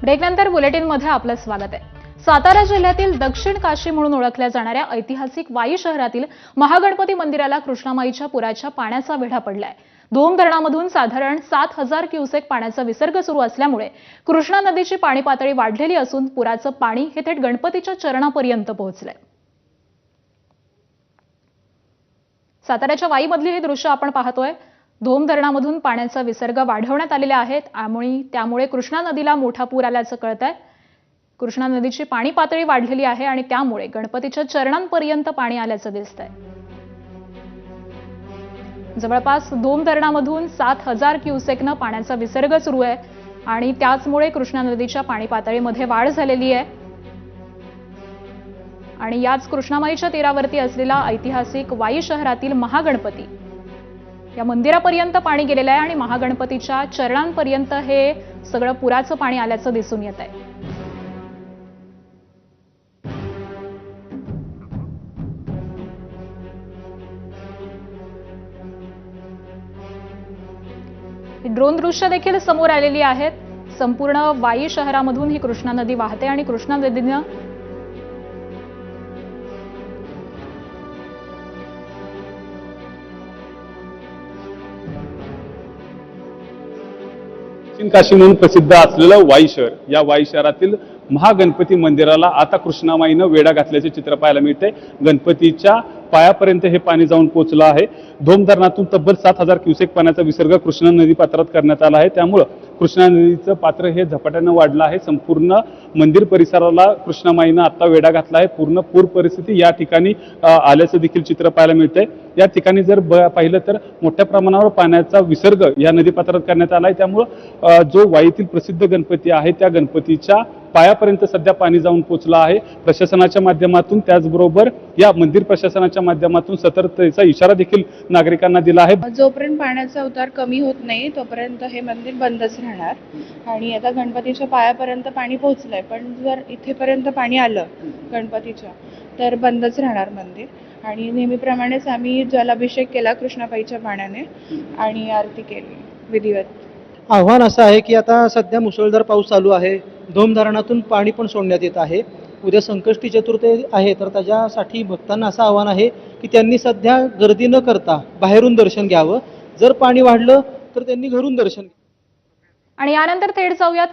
ब्रेकनंतर बुलेटिनमध्ये आपलं स्वागत आहे। सातारा जिल्ह्यातील दक्षिण काशी म्हणून ओळखल्या जाणाऱ्या ऐतिहासिक वाई शहरातील महागणपती मंदिराला कृष्णामाईच्या पुराच्या पाण्याचा वेढा पडलाय। धोम धरणामधून साधारण 7,000 क्युसेक पाण्याचा विसर्ग सुरू असल्यामुळे कृष्णा नदीची पाणी पातळी वाढलेली असून पुराचं पाणी हे थेट गणपतीच्या चरणापर्यंत पोहोचलंय। साताऱ्याच्या वाईमधली हे दृश्य आपण पाहतोय। धोम धरणामधून पाण्याचा विसर्ग वाढवण्यात आलेला आहे आणि त्यामुळे कृष्णा नदीला मोठा पूर आल्याचं कळतंय। कृष्णा नदीची पाणी पातळी वाढलेली आहे आणि त्यामुळे गणपतीच्या चरणांपर्यंत पाणी आल्याचं दिसतंय। जवळपास धोम धरणामधून 7,000 क्युसेकनं पाण्याचा विसर्ग सुरू आहे आणि त्याचमुळे कृष्णा नदीच्या पाणी पातळीमध्ये वाढ झालेली आहे आणि याच कृष्णामाईच्या तीरावरती असलेला ऐतिहासिक वाई शहरातील महागणपती या मंदिरापर्यंत पाणी गेलेलं आहे आणि महागणपतीच्या चरणांपर्यंत हे सगळं पुराचं पाणी आल्याचं दिसून येत आहे। ड्रोन दृश्य देखील समोर आलेली आहेत। संपूर्ण वाई शहरामधून ही कृष्णा नदी वाहते आणि कृष्णा नदीनं दक्षिण काशी म्हणून प्रसिद्ध असलेलं वाई शहर, या वाई शहरातील महागणपती मंदिराला आता कृष्णामाईनं वेढा घातल्याचे चित्र पाहायला मिळते। गणपतीच्या पायापर्यंत हे पाणी जाऊन पोहोचलं आहे। धोम धरणातून तब्बल 7,000 क्युसेक पाण्याचा विसर्ग कृष्णा नदी पात्रात करण्यात आला आहे। त्यामुळे कृष्णा नदीचं पात्र हे झपाट्यानं वाढलं आहे। संपूर्ण मंदिर परिसराला कृष्णामाईनं आता वेढा घातला आहे। पूर्ण पूर परिस्थिती या ठिकाणी आल्याचं देखील चित्र पाहायला मिळतंय। या ठिकाणी जर पाहिलं तर मोठ्या प्रमाणावर पाण्याचा विसर्ग या नदी पात्रात करण्यात आला आहे। त्यामुळे जो वाईतील प्रसिद्ध गणपती आहे त्या गणपतीच्या पायापर्यंत सध्या पाणी जाऊन पोहोचलं आहे। प्रशासनाच्या माध्यमातून त्याचबरोबर या मंदिर प्रशासनाच्या माध्यमातून सतर्कतेचा इशारा देखील नागरिकांना दिला आहे। जोपर्यंत पाण्याचा उतार कमी होत नाही तोपर्यंत हे मंदिर बंदच राहणार आणि आता गणपतीच्या पायापर्यंत पाणी पोहोचलंय, पण जर इथेपर्यंत पाणी आलं गणपतीच्या तर बंदच राहणार मंदिर। आणि नेहमीप्रमाणेच आम्ही जलाभिषेक केला कृष्णाबाईच्या पाण्याने आणि आरती केली विधिवत। आव्हान असं आहे की आता सध्या मुसळधार पाऊस चालू आहे, धोम धरणातून पाणी पण सोडण्यात येत आहे। उद्या संकष्टी चतुर्थी आहे, तर त्याच्यासाठी भक्तांना असं आव्हान आहे की त्यांनी सध्या गर्दी न करता बाहेरून दर्शन घ्यावं। जर पाणी वाढलं तर त्यांनी घरून दर्शन घ्यावं। आणि यानंतर थेट जाऊयात